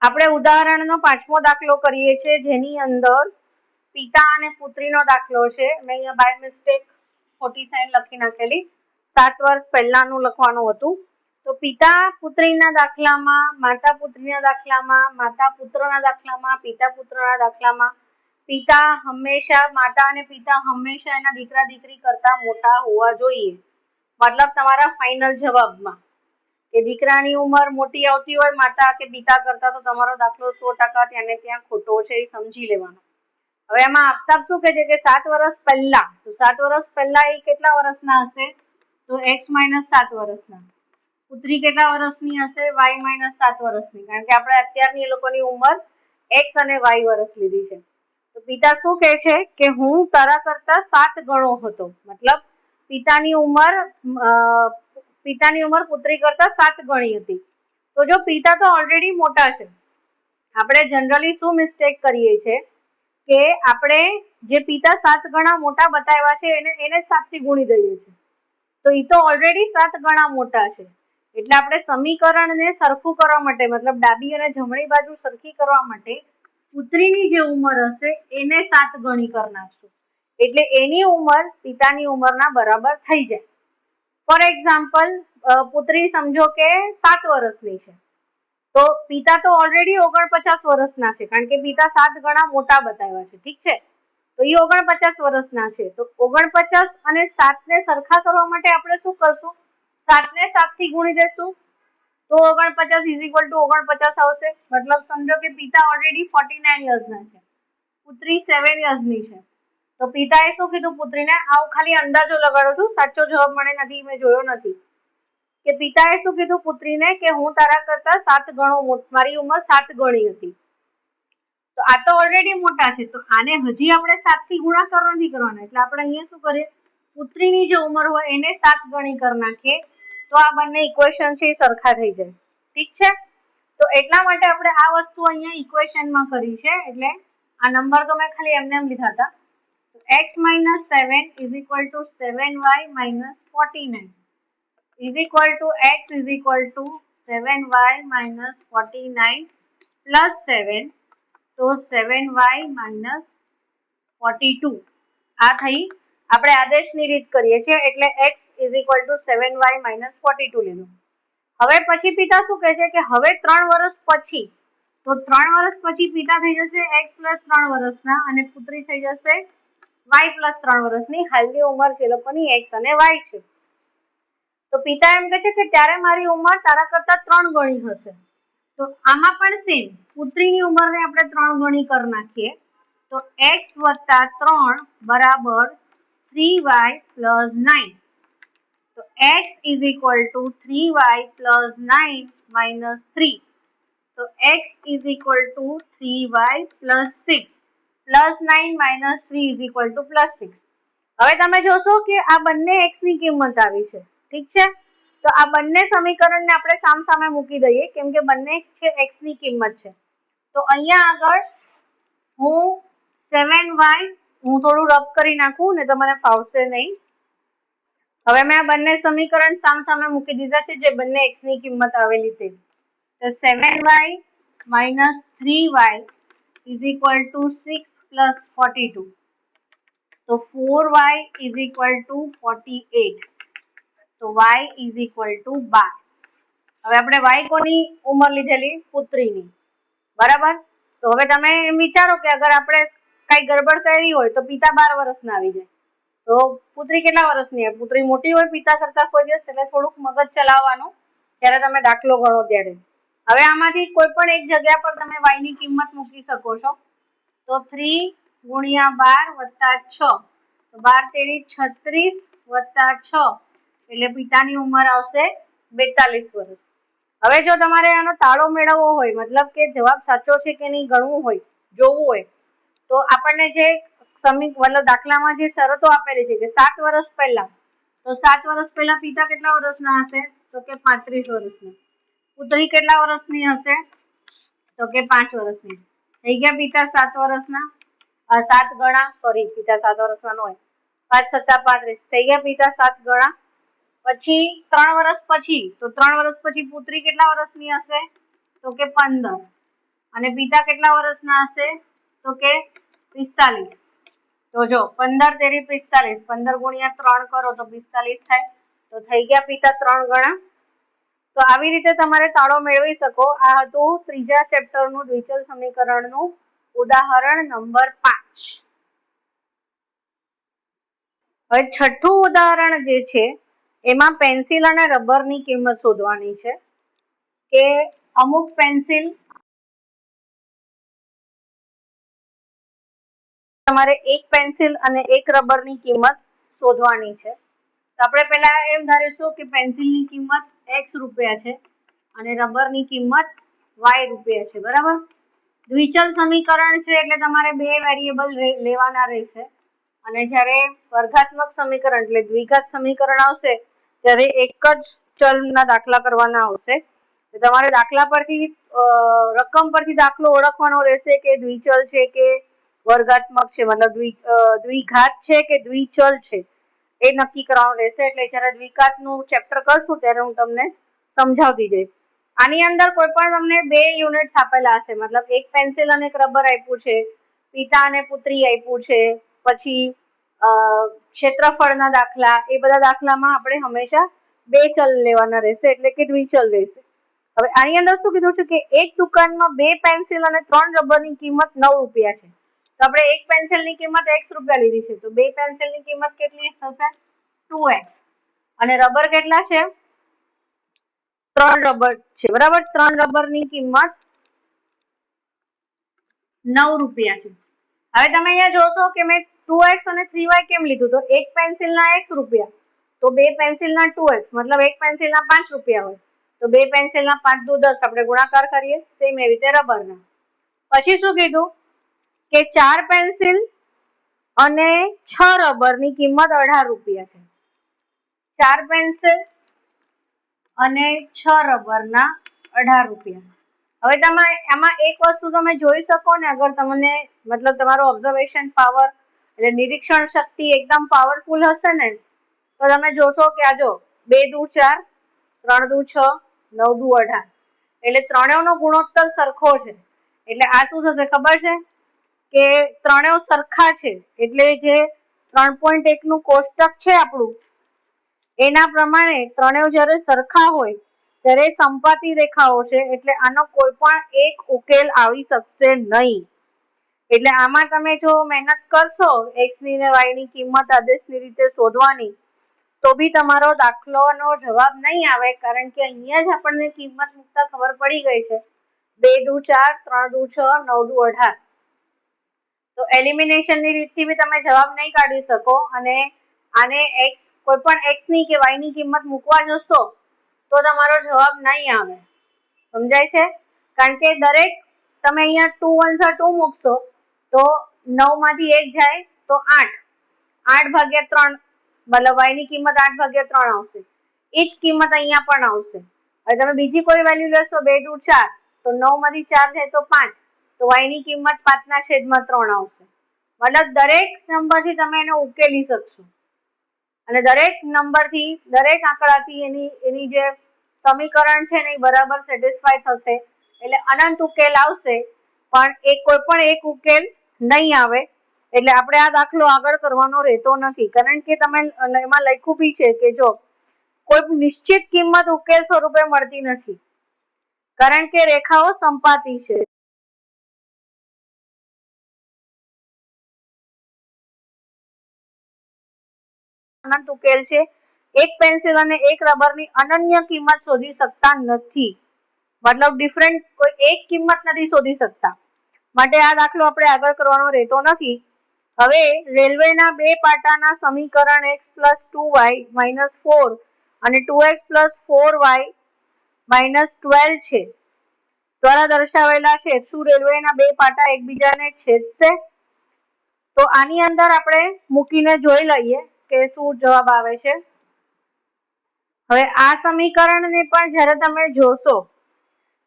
આપણે ઉદાહરણનો 5મો દાખલો કરીએ છીએ, જેની અંદર પિતા અને પુત્રીનો દાખલો છે. મેં અહીંયા બાય મિસ્ટેક ખોટી સાઈન લખી નાખેલી, 7 વર્ષ પહેલાનું લખવાનું હતું. તો પિતા પુત્રીના દાખલામાં, માતા પુત્રીના દાખલામાં, માતા પુત્રના દાખલામાં, પિતા પુત્રના દાખલામાં પિતા હંમેશા, માતા અને પિતા હંમેશા એના દીકરા દીકરી કરતા મોટા હોવા જોઈએ. મતલબ તમારા ફાઇનલ જવાબમાં કે દીકરાની ઉંમર મોટી આવતી હોય માતા કે પિતા કરતા, તો તમારો દાખલો 100% ત્યાં ને ત્યાં ખોટો છે, એ સમજી લેવાનો. હવે એમાં આફતાબ શું કહે છે કે 7 વર્ષ પહેલા, તો 7 વર્ષ પહેલા એ કેટલા વર્ષના હશે? તો x - 7 વર્ષના. પુત્રી કેટલા વર્ષની હશે? y - 7 વર્ષની. કારણ કે આપણે અત્યારની એ લોકોની ઉંમર x અને y વર્ષ લીધી છે. તો પિતા શું કહે છે કે હું તારા કરતા 7 ગણો હતો. મતલબ પિતાની ઉંમર પુત્રી કરતા 7 ગણી હતી. તો જો પિતા તો ઓલરેડી મોટા છે, આપણે જનરલી શું મિસ્ટેક કરીએ છીએ કે આપણે જે પિતા 7 ગણા મોટા બતાવ્યા છે એને 7 થી ગુણી દઈએ છીએ. તો એ તો ઓલરેડી 7 ગણા મોટા છે. એટલે આપણે સમીકરણને સરખું કરવા માટે, મતલબ ડાબી અને જમણી બાજુ સરખી કરવા માટે પુત્રીની જે ઉંમર હશે એને 7 ગણી કરી નાખશું, એટલે એની ઉંમર પિતાની ઉંમરના બરાબર થઈ જાય. ફોર એક્ઝામ્પલ, પુત્રી સમજો કે 7 વર્ષની છે, તો પિતા તો ઓલરેડી 49 વર્ષના છે, કારણ કે પિતા 7 ગણા મોટા બતાવ્યા છે. ઠીક છે, તો એ 49 વર્ષના છે. તો 49 અને 7 ને સરખા કરવા માટે આપણે શું કરશું? 7 ને 7 થી ગુણી દેશું, તો 49 = 49 આવશે. મતલબ સમજો કે પિતા ઓલરેડી 49 યર્સના છે, પુત્રી 7 યર્સની છે. તો પિતાએ શું કીધું પુત્રીને? આવું ખાલી અંદાજો લગાડું છું, સાચો જવાબ મને નથી, મેં જોયો નથી. કે પિતાએ શું કીધું પુત્રીને કે હું તારા કરતા 7 ગણો, મારી ઉંમર 7 ગણી હતી. તો આ તો ઓલરેડી મોટા છે, તો આને હજી આપણે 7 થી ગુણાકાર નથી કરવાના. એટલે આપણે અહીંયા શું કરીએ? પુત્રીની જે ઉંમર હોય એને 7 ગણી કરી નાખીએ, તો આ બંને ઇક્વેશન છે એ સરખા થઈ જાય. ઠીક છે, તો એટલા માટે આપણે આ વસ્તુ અહીંયા ઇક્વેશનમાં કરી છે. એટલે આ નંબર તો મેં ખાલી એમને એમ લીધા હતા. x - 7 = 7y - 49 x = 7y - 49 plus 7, તો 7y - 42. આ થઈ. આપણે આદેશની રીત કરીએ છીએ, એટલે x = 7y - 42 લીધું. હવે પછી પિતા શું કહે છે કે હવે 3 વર્ષ પછી, તો 3 વર્ષ પછી પિતા થઈ જશે x + 3 વર્ષના અને પુત્રી થઈ જશે y + 3 વર્ષની. હાલની ઉંમર જે લોકોની x અને y છે. તો પિતા એમ કહે છે કે ત્યારે મારી ઉંમર તારા કરતા 3 ગણી હશે. તો આમાં પણ સેમ, પુત્રીની ઉંમરને આપણે 3 ગણી કરી નાખીએ, તો x + 3 = 3y + 9. તો x = 3y + 9 - 3. તો x = 3y + 6 + 9 - 3 = +6. હવે તમે જોશો કે આ બંને x ની કિંમત આવી છે. ઠીક છે, તો આ બંને સમીકરણને આપણે સામસામે મૂકી દઈએ, કેમ કે બંને છે x ની કિંમત છે. તો અહીંયા આગળ હું 7y, હું થોડું રફ કરી નાખું ને તો મને ફાવશે નહીં. હવે મેં આ બંને સમીકરણ સામસામે મૂકી દીધા છે, જે બંને x ની કિંમત આવેલી તે. તો 7y - 3y = 6 + 42. તો 4y = 48. તો y = 12. હવે આપણે y કોની ઉંમર લીધેલી? પુત્રીની. બરાબર. તો હવે તમે એમ વિચારો કે અગર આપણે કઈ ગડબડ કરી હોય તો પિતા 12 વર્ષના આવી જાય, તો પુત્રી કેટલા વર્ષની હોય? પુત્રી મોટી હોય પિતા કરતા કોઈ દિવસ, એટલે થોડુંક મગજ ચલાવવાનું જ્યારે તમે દાખલો ગણો ત્યારે. હવે આમાંથી કોઈ પણ એક જગ્યા પર તમે y ની કિંમત મૂકી શકો છો. તો 3 × 12 + 6, તો 12 × 36 + 6, એટલે પિતાની ઉંમર આવશે 42 વર્ષ. હવે જો તમારે આનો તાળો મેળવવો હોય, મતલબ કે જવાબ સાચો છે કે નહીં ગણવું હોય, જોવું હોય, તો આપણને જે મતલબ દાખલામાં જે શરતો આપેલી છે કે 7 વર્ષ પહેલા, તો 7 વર્ષ પહેલા પિતા કેટલા વર્ષના હશે? તો કે 35 વર્ષના. પુત્રી કેટલા વર્ષની હશે? તો કે 5 વર્ષની. થઈ ગયા પિતા 7 વર્ષના, 7 ગણા, સોરી પિતા 7 વર્ષના ન હોય, 5 + 7 = 35, થઈ ગયા પિતા 7 ગણા. પછી 3 વર્ષ પછી, તો 3 વર્ષ પછી પુત્રી કેટલા વર્ષની હશે? તો કે 15. અને પિતા કેટલા વર્ષના હશે? તો કે 45. તો જો 15 તેરી 45, 15 ગુણ્યા 3 કરો તો 45 થાય. તો થઈ ગયા પિતા 3 ગણા. તો આવી રીતે તમારે તાળો મેળવી શકો. આ હતું ત્રીજા ચેપ્ટરનું દ્વિચલ સમીકરણનું ઉદાહરણ નંબર 5. હવે છઠ્ઠું ઉદાહરણ જે છે એમાં પેન્સિલ અને રબરની કિંમત શોધવાની છે કે અમુક પેન્સિલ તમારે એક પેન્સિલ અને એક રબરની કિંમત શોધવાની છે. તો આપણે પહેલા એમ ધારીશું કે પેન્સિલની કિંમત x રૂપિયા છે અને રબરની કિંમત y રૂપિયા છે, બરાબર. દ્વિચલ સમીકરણ છે એટલે તમારે બે વેરિયેબલ લેવાના રહેશે અને જ્યારે વર્ગાત્મક સમીકરણ એટલે દ્વિઘાત સમીકરણ આવશે ત્યારે એક જ ચલના દાખલા કરવાના આવશે. તમારે દાખલા પરથી રકમ પરથી દાખલો ઓળખવાનો રહેશે કે દ્વિચલ છે કે વર્ગાત્મક છે, મતલબ દ્વિઘાત છે કે દ્વિચલ છે એ નક્કી કરવાનું રહેશે. એટલે જ્યારે દ્વિઘાતનું ચેપ્ટર કરશું ત્યારે હું તમને સમજાવતી જઈશ. આની અંદર કોઈ પણ તમને બે યુનિટ્સ આપેલા હશે, મતલબ એક પેન્સિલ અને એક રબર આપ્યું છે, પિતા અને પુત્રી આપ્યું છે, પછી ક્ષેત્રફળના દાખલા, એ બધા દાખલામાં આપણે હંમેશા બે ચલ લેવાના રહેશે એટલે કે દ્વિચલ રહેશે. હવે આની અંદર શું કીધું છે કે એક દુકાનમાં બે પેન્સિલ અને 3 રબરની કિંમત 9 રૂપિયા છે. તો આપણે એક પેન્સિલની કિંમત x રૂપિયા લીધી છે, તો બે પેન્સિલની કિંમત કેટલી થશે? 2x. અને રબર કેટલા છે? 3 રબર છે, બરાબર. 3 રબરની કિંમત 9 રૂપિયા છે. હવે તમે અહીંયા જોશો કે મેં 2x અને 3y કેમ લીધું? તો એક પેન્સિલના x રૂપિયા, તો બે પેન્સિલના 2x, મતલબ એક પેન્સિલના 5 રૂપિયા હોય તો બે પેન્સિલના 5 દુ 10 આપણે ગુણાકાર કરીએ. સેમ એવી રીતે રબરના. પછી શું કીધું કે 4 પેન્સિલ અને 6 રબરની કિંમત 18 રૂપિયા છે. 4 પેન્સિલ અને 6 રબરના 18 રૂપિયા. હવે તમે એમાં એક વસ્તુ તમે જોઈ શકો ને, અગર તમને મતલબ તમારો ઓબ્ઝર્વેશન પાવર એટલે નિરીક્ષણ શક્તિ એકદમ પાવરફુલ હશે ને તો તમે જોશો કે આ જો 2 દુ 4, 3 દુ 6, 9 દુ 18 એટલે ત્રણેયનો ગુણોત્તર સરખો છે. એટલે આ શું થશે ખબર છે કે ત્રણેય સરખા છે એટલે જે 3.1 નું કોષ્ટક છે આપણું એના પ્રમાણે ત્રણેય જ્યારે સરખા હોય ત્યારે સંપાતી રેખાઓ છે એટલે આનો કોઈ પણ એક ઉકેલ આવી શકશે નહીં. એટલે આમાં તમે જો મહેનત કરશો x ની ને y ની કિંમત આદેશની રીતે શોધવાની તો બી તમારો દાખલાનો જવાબ નહીં આવે, કારણ કે અહીંયા જ આપણને કિંમત મૂકતા ખબર પડી ગઈ છે 2 દુ 4, 3 દુ 6, 9 દુ 18. તો એલિમિનેશનની રીતથી બી તમે જવાબ નહીં કાઢી શકો અને આને x કોઈ પણ x ની કે y ની કિંમત મૂકવા જશો તો તમારો જવાબ નહીં આવે. સમજાય છે? કારણ કે દરેક તમે અહીંયા 2 1 2 મૂકશો તો 9 માંથી 1 જાય તો 8, 8 ભાગ્યા 3 મતલબ y ની કિંમત 8 ભાગ્યા 3 આવશે. એ જ કિંમત અહીંયા પણ આવશે. હવે તમે બીજી કોઈ વેલ્યુ લેશો 2 દુ 4 તો 9 માંથી 4 જાય તો 5, તો y ની કિંમત 5/3 આવશે. મતલબ દરેક નંબરથી તમે એને ઉકેલી શકશો અને દરેક નંબરથી દરેક આંકડાથી એની જે સમીકરણ છે ને એ બરાબર સેટિસ્ફાય થશે. એટલે અનંત ઉકેલ આવશે પણ કોઈ પણ એક ઉકેલ નહીં આવે. એટલે આપણે આ દાખલો આગળ કરવાનો રહેતો નથી, કારણ કે તમે એમાં લખ્યું બી છે કે જો કોઈ નિશ્ચિત કિંમત ઉકેલ સ્વરૂપે મળતી નથી, કારણ કે રેખાઓ સંપાતી છે. અનંત ઉકેલ છે. એક પેન્સિલ અને એક રબરની અનન્ય કિંમત શોધી શકતા નથી, મતલબ ડિફરન્ટ કોઈ એક કિંમત નથી શોધી શકતા. માટે આ દાખલો આપણે આગળ કરવાનો રહેતો નથી. હવે રેલવેના બે પાટાના સમીકરણ x + 2y - 4 અને 2x + 4y - 12 છે દ્વારા દર્શાવેલા છે. શું રેલવેના બે પાટા એકબીજાને છેદશે? તો આની અંદર આપણે મૂકીને જોઈ લઈએ કે શું જવાબ આવે છે. હવે આ સમીકરણને પણ જ્યારે તમે જોશો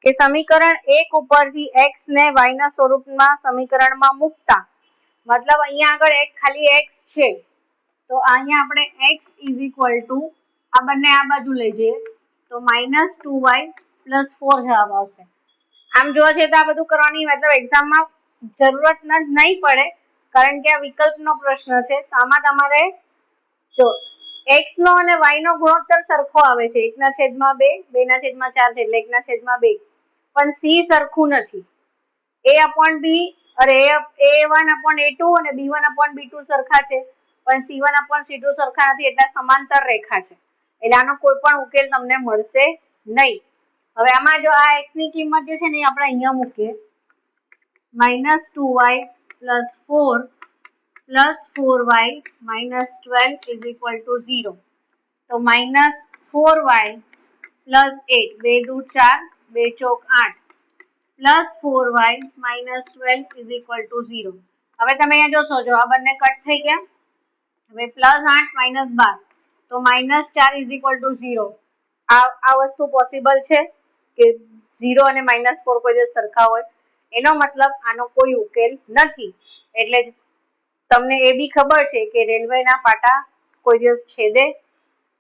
કે સમીકરણ 1 ઉપરથી x ને y ના સ્વરૂપમાં સમીકરણમાં મૂકતા, મતલબ અહીંયા આગળ એક ખાલી x છે તો અહીંયા આપણે x = આ બંને આ બાજુ લઈ જઈએ તો -2y + 4 જવાબ આવશે. આમ જોવા જઈએ તો આ બધું કરવાની મતલબ એક્ઝામમાં જરૂરત નહીં પડે, કારણ કે આ વિકલ્પનો પ્રશ્ન છે. તો આમાં તમારે જો x નો અને y નો ગુણોત્તર સરખો આવે છે, 1/2, 2/4 છે એટલે 1/2, પણ c સરખું નથી. a/b અરે a1/a2 અને b1/b2 સરખા છે, પણ c1/c2 સરખા નથી, એટલે સમાંતર રેખા છે, એટલે આનો કોઈ પણ ઉકેલ તમને મળશે નહીં. હવે આમાં જો આ x ની કિંમત જે છે ને આપણે અહીંયા મૂકીએ, -2y + 4 + 4y - 12 = 0. તો -4y + 8, 2 દૂ 4, 2 ચોક 8 + 4y - 12 = 0. હવે તમે અહીંયા જોશો, જો આ બંને કટ થઈ ગયા. હવે +8 - 12, તો -4 = 0. આ વસ્તુ પોસિબલ છે કે 0 અને -4 કોઈ દિવસ સરખા હોય? એનો મતલબ આનો કોઈ ઉકેલ નથી. એટલે જ તમને એ બી ખબર છે કે રેલવેના પાટા કોઈ દિવસ છેદે,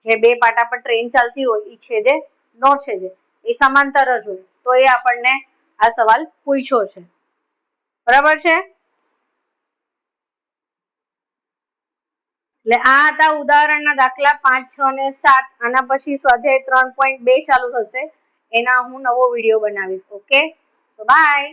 જે બે પાટા પર ટ્રેન ચાલતી હોય એ છેદે નો છેદે, એ સમાંતર જ હોય. તો એ આપણને આ સવાલ પૂછ્યો છે. બરાબર છે? એટલે આ હતા ઉદાહરણના દાખલા 5, 6 અને 7. આના પછી સ્વાધ્યાય 3.2 ચાલુ થશે, એના હું નવો વિડીયો બનાવીશ. Okay, so by.